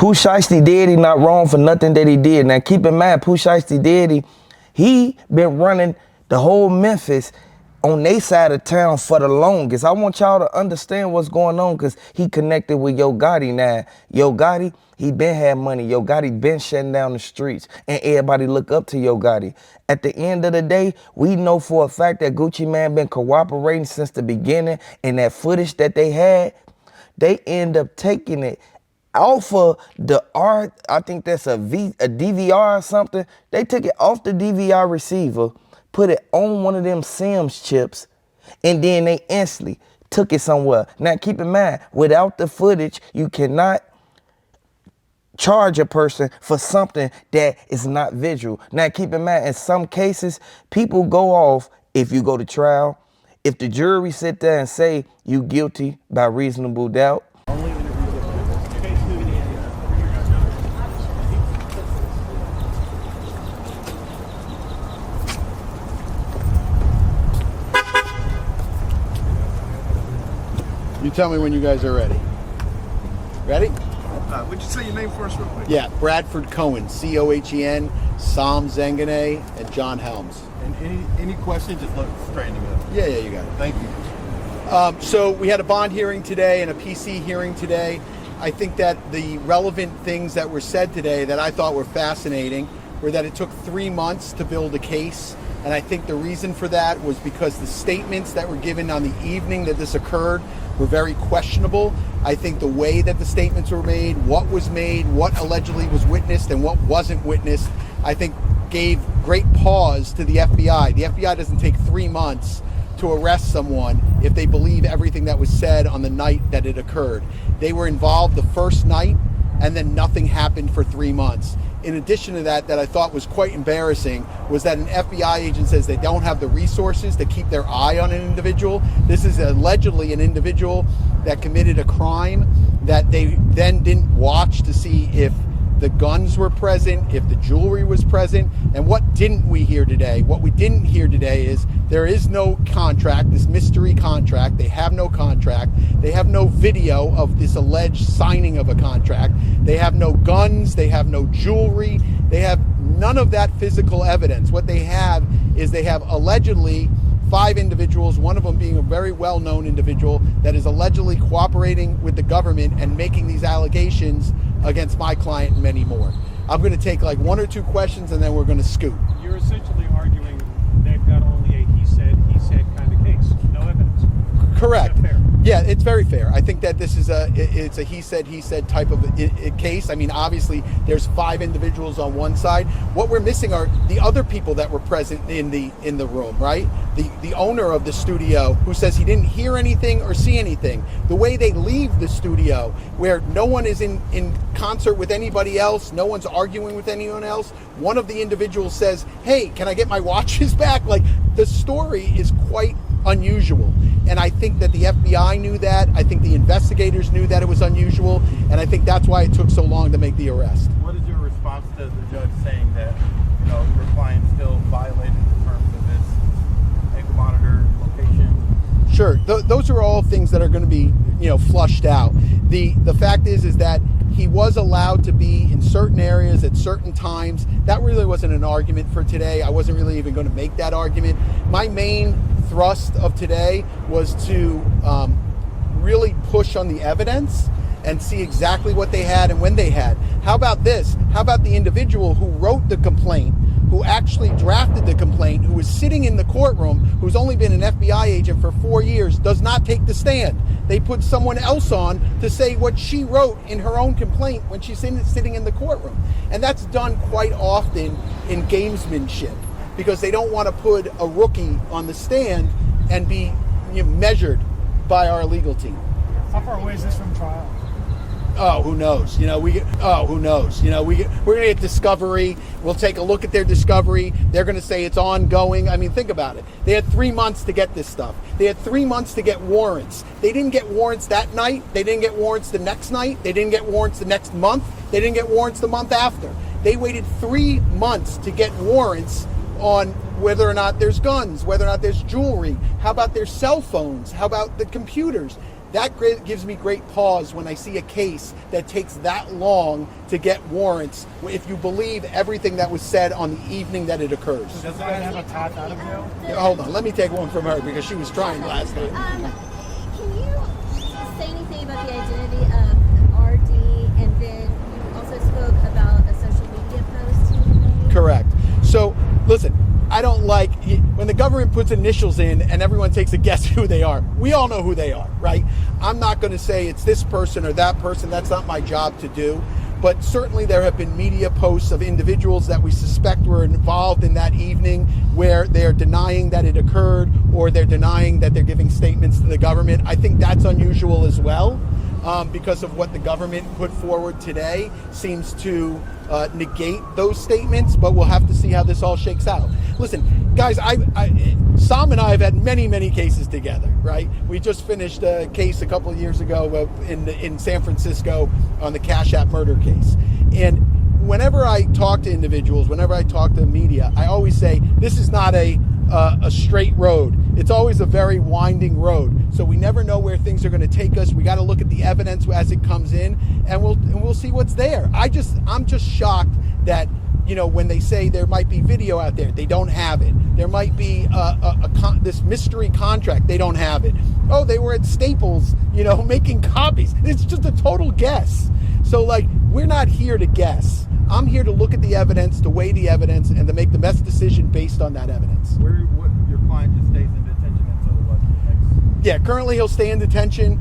Pooh Shiesty Daddy not wrong for nothing that he did. Now keep in mind, Pooh Shiesty Daddy, he been running the whole Memphis on their side of town for the longest. I want y'all to understand what's going on because he connected with Yo Gotti now. Yo Gotti, he been had money. Yo Gotti been shutting down the streets and everybody look up to Yo Gotti. At the end of the day, we know for a fact that Gucci Mane been cooperating since the beginning, and that footage that they had, they end up taking it off of the art. I think that's a DVR or something. They took it off the DVR receiver, put it on one of them Sims chips, and then they instantly took it somewhere. Now keep in mind, without the footage, you cannot charge a person for something that is not visual. Now keep in mind, in some cases, people go off if you go to trial. If the jury sit there and say you guilty by reasonable doubt, you tell me when you guys are ready. Ready? Would you say your name first real quick? Yeah, Bradford Cohen, C-O-H-E-N, Sam Zengane, and John Helms. And any questions, just look straight in the middle. Yeah, you got it. Thank you. So we had a bond hearing today and a PC hearing today. I think that the relevant things that were said today that I thought were fascinating were that it took 3 months to build a case. And I think the reason for that was because the statements that were given on the evening that this occurred were very questionable. I think the way that the statements were made, what allegedly was witnessed and what wasn't witnessed, I think gave great pause to the FBI. The FBI doesn't take 3 months to arrest someone if they believe everything that was said on the night that it occurred. They were involved the first night and then nothing happened for 3 months. In addition to that I thought was quite embarrassing was that an FBI agent says they don't have the resources to keep their eye on an individual. This is allegedly an individual that committed a crime that they then didn't watch to see if the guns were present, if the jewelry was present. And what didn't we hear today? What we didn't hear today is there is no contract, this mystery contract. They have no contract. They have no video of this alleged signing of a contract. They have no guns. They have no jewelry. They have none of that physical evidence. What they have is they have allegedly 5 individuals, one of them being a very well-known individual that is allegedly cooperating with the government and making these allegations against my client and many more. I'm going to take like 1 or 2 questions and then we're going to scoot. You're essentially arguing they've got only a he said kind of case, no evidence. Correct. Is that fair? Yeah, it's very fair. I think that this is it's a he said type of a case. I mean, obviously there's 5 individuals on one side. What we're missing are the other people that were present in the room, right? The owner of the studio who says he didn't hear anything or see anything. The way they leave the studio where no one is in concert with anybody else, no one's arguing with anyone else. One of the individuals says, "Hey, can I get my watches back?" Like, the story is quite unusual. And I think that the FBI knew that. I think the investigators knew that it was unusual. And I think that's why it took so long to make the arrest. What is your response to the judge saying that, your client still violated the terms of this ankle monitor location? Sure, those are all things that are going to be, flushed out. The fact is that he was allowed to be in certain areas at certain times. That really wasn't an argument for today. I wasn't really even going to make that argument. My main thrust of today was to really push on the evidence and see exactly what they had and when they had. How about this? How about the individual who wrote the complaint, who actually drafted the complaint, who was sitting in the courtroom, who's only been an FBI agent for 4 years, does not take the stand. They put someone else on to say what she wrote in her own complaint when she's sitting in the courtroom. And that's done quite often in gamesmanship because they don't want to put a rookie on the stand and be measured by our legal team. How far away is this from trial? Oh, who knows? Who knows? We're gonna get discovery. We'll take a look at their discovery. They're gonna say it's ongoing. I mean, think about it. They had 3 months to get this stuff. They had 3 months to get warrants. They didn't get warrants that night. They didn't get warrants the next night. They didn't get warrants the next month. They didn't get warrants the month after. They waited 3 months to get warrants on whether or not there's guns, whether or not there's jewelry. How about their cell phones? How about the computers? That gives me great pause when I see a case that takes that long to get warrants, if you believe everything that was said on the evening that it occurs. Does that have a path out of jail? Yeah, hold on, let me take one from her because she was trying last time. Can you say anything about the identity of RD, and then you also spoke about a social media post? Correct. So, listen, I don't like when the government puts initials in and everyone takes a guess who they are. We all know who they are, right? I'm not going to say it's this person or that person. That's not my job to do. But certainly there have been media posts of individuals that we suspect were involved in that evening where they're denying that it occurred, or they're denying that they're giving statements to the government. I think that's unusual as well, because of what the government put forward today seems to negate those statements, but we'll have to see how this all shakes out. Listen, guys, Sam and I have had many, many cases together, right? We just finished a case a couple of years ago in San Francisco on the Cash App murder case. And whenever I talk to individuals, whenever I talk to media, I always say this is not a straight road. It's always a very winding road. So we never know where things are going to take us. We got to look at the evidence as it comes in, and we'll see what's there. I'm just shocked that, you know, when they say there might be video out there, they don't have it. There might be this mystery contract, they don't have it. Oh, they were at Staples, you know, making copies. It's just a total guess. So, like, we're not here to guess. I'm here to look at the evidence, to weigh the evidence, and to make the best decision based on that evidence. Your client just stays in detention until what? Next? Yeah, currently he'll stay in detention.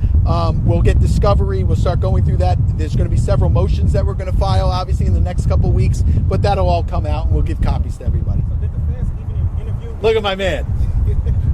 We'll get discovery. We'll start going through that. There's going to be several motions that we're going to file, obviously, in the next couple of weeks, but that'll all come out, and we'll give copies to everybody. So did the feds even interview? Look at my man.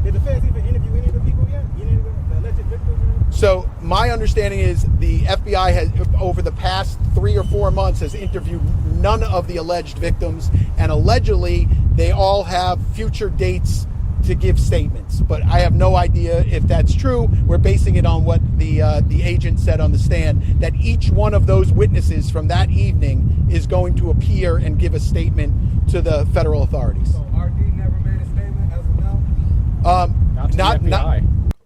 Did the feds even interview any of the people yet? Any of the alleged victims? So my understanding is the FBI has, over the past 3 or 4 months, has interviewed none of the alleged victims, and allegedly they all have future dates to give statements. But I have no idea if that's true. We're basing it on what the agent said on the stand, that each one of those witnesses from that evening is going to appear and give a statement to the federal authorities. So RD never made a statement as of now? Not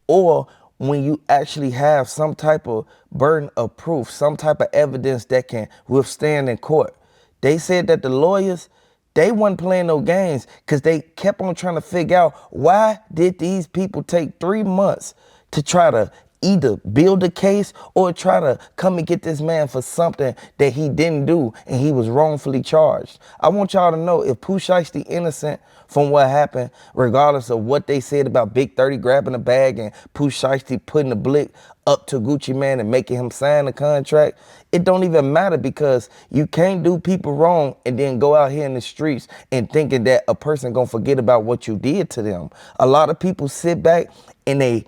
Or when you actually have some type of burden of proof, some type of evidence that can withstand in court. They said that the lawyers, they weren't playing no games because they kept on trying to figure out, why did these people take 3 months to try to either build a case or try to come and get this man for something that he didn't do and he was wrongfully charged. I want y'all to know, if Pooh Shiesty innocent from what happened, regardless of what they said about Big 30 grabbing a bag and Pooh Shiesty putting the blick up to Gucci Man and making him sign the contract, it don't even matter, because you can't do people wrong and then go out here in the streets and thinking that a person gonna forget about what you did to them. A lot of people sit back and they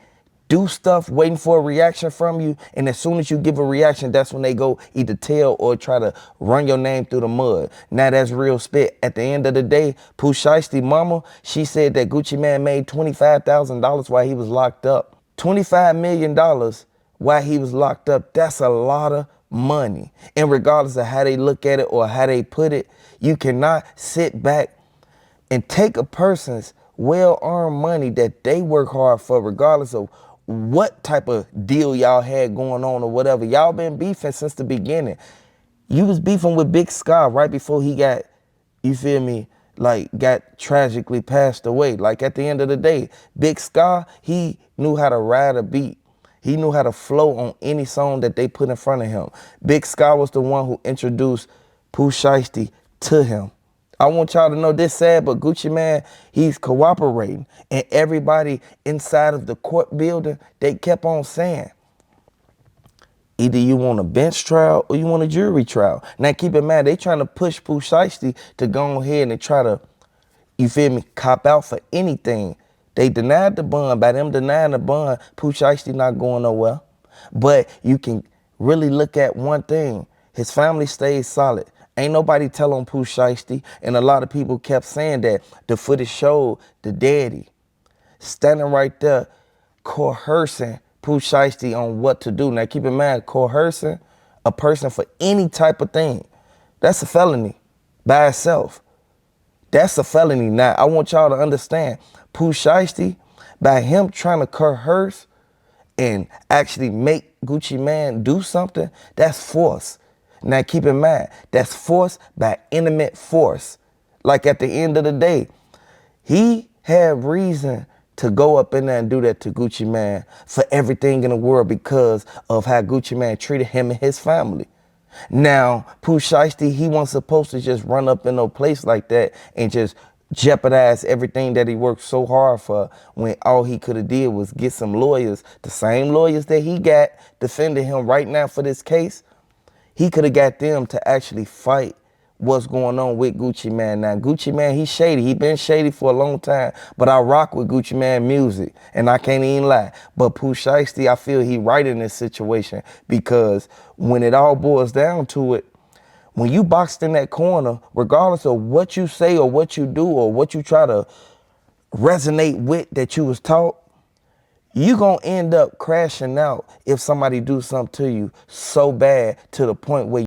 do stuff waiting for a reaction from you, and as soon as you give a reaction, that's when they go either tell or try to run your name through the mud. Now that's real spit. At the end of the day, Pooh Shiesty mama, she said that Gucci Man made $25,000 while he was locked up. $25 million while he was locked up, that's a lot of money. And regardless of how they look at it or how they put it, you cannot sit back and take a person's well-earned money that they work hard for, regardless of what type of deal y'all had going on or whatever. Y'all been beefing since the beginning. You was beefing with Big Sky right before he got, you feel me, like got tragically passed away. Like at the end of the day, Big Sky, he knew how to ride a beat. He knew how to flow on any song that they put in front of him. Big Sky was the one who introduced Pooh Shiesty to him. I want y'all to know this sad, but Gucci Man, he's cooperating. And everybody inside of the court building, they kept on saying, either you want a bench trial or you want a jury trial. Now keep in mind, they trying to push Pooh Shiesty to go ahead and try to, you feel me, cop out for anything. They denied the bond. By them denying the bond, Pooh Shiesty not going nowhere. But you can really look at one thing. His family stays solid. Ain't nobody tell on Pooh Shiesty, and a lot of people kept saying that. The footage showed the daddy standing right there coercing Pooh Shiesty on what to do. Now keep in mind, coercing a person for any type of thing, that's a felony by itself. That's a felony. Now I want y'all to understand, Pooh Shiesty, by him trying to coerce and actually make Gucci Man do something, that's force. Now keep in mind, that's force by intimate force. Like at the end of the day, he had reason to go up in there and do that to Gucci Man for everything in the world because of how Gucci Man treated him and his family. Now, Pooh Shiesty, he wasn't supposed to just run up in no place like that and just jeopardize everything that he worked so hard for when all he could have did was get some lawyers, the same lawyers that he got defending him right now for this case. He could have got them to actually fight what's going on with Gucci Man. Now, Gucci Man, he's shady. He been shady for a long time, but I rock with Gucci Man music, and I can't even lie. But Pooh Shiesty, I feel he right in this situation because when it all boils down to it, when you boxed in that corner, regardless of what you say or what you do or what you try to resonate with that you was taught, you gonna end up crashing out if somebody do something to you so bad to the point where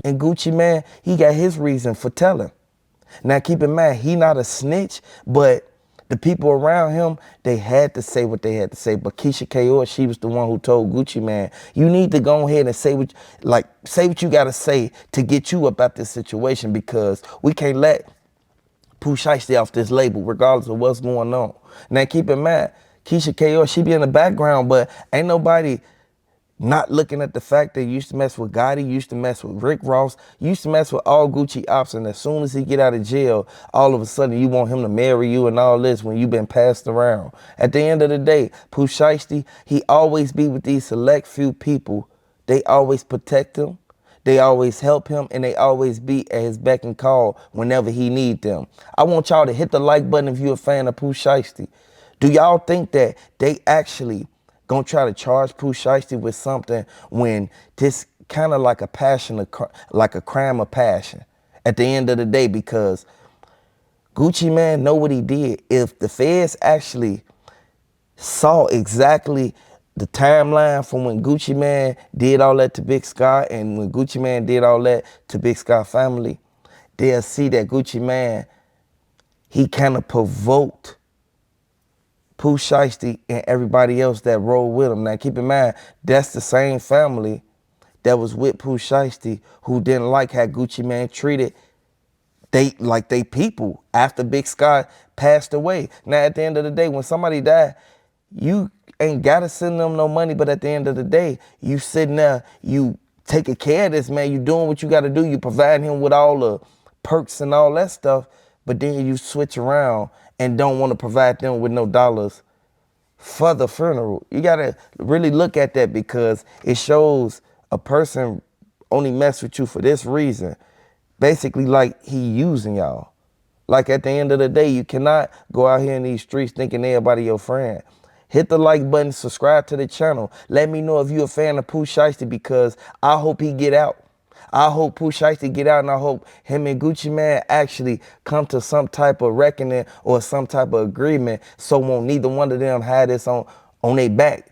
and Gucci Man, he got his reason for telling. Now keep in mind, he not a snitch, but the people around him, they had to say what they had to say. But Keisha K.O., she was the one who told Gucci Man, you need to go ahead and say what you gotta say to get you up out this situation because we can't let Pooh Shiesty off this label, regardless of what's going on. Now keep in mind, Keisha K.O., she be in the background, but ain't nobody not looking at the fact that you used to mess with Gotti, you used to mess with Rick Ross, you used to mess with all Gucci ops, and as soon as he get out of jail, all of a sudden you want him to marry you and all this when you've been passed around. At the end of the day, Pooh Shiesty, he always be with these select few people. They always protect him, they always help him, and they always be at his beck and call whenever he need them. I want y'all to hit the like button if you're a fan of Pooh Shiesty. Do y'all think that they actually gonna try to charge Pooh Shiesty with something when this kind of like a passion, like a crime of passion at the end of the day? Because Gucci Man know what he did. If the feds actually saw exactly the timeline from when Gucci Man did all that to Big Sky and when Gucci Man did all that to Big Sky family, they'll see that Gucci Man, he kind of provoked Pooh Shiesty and everybody else that rolled with him. Now keep in mind, that's the same family that was with Pooh Shiesty who didn't like how Gucci Man treated they people after Big Sky passed away. Now at the end of the day, when somebody died, you ain't gotta send them no money, but at the end of the day, you sitting there, you taking care of this man, you doing what you gotta do, you providing him with all the perks and all that stuff, but then you switch around and don't want to provide them with no dollars for the funeral. You gotta really look at that because it shows a person only mess with you for this reason. Basically like he using y'all. Like at the end of the day, you cannot go out here in these streets thinking everybody your friend. Hit the like button, subscribe to the channel. Let me know if you're a fan of Pooh Shiesty because I hope he get out. I hope Pooh Shiesty get out, and I hope him and Gucci Man actually come to some type of reckoning or some type of agreement so won't neither one of them have this on their back.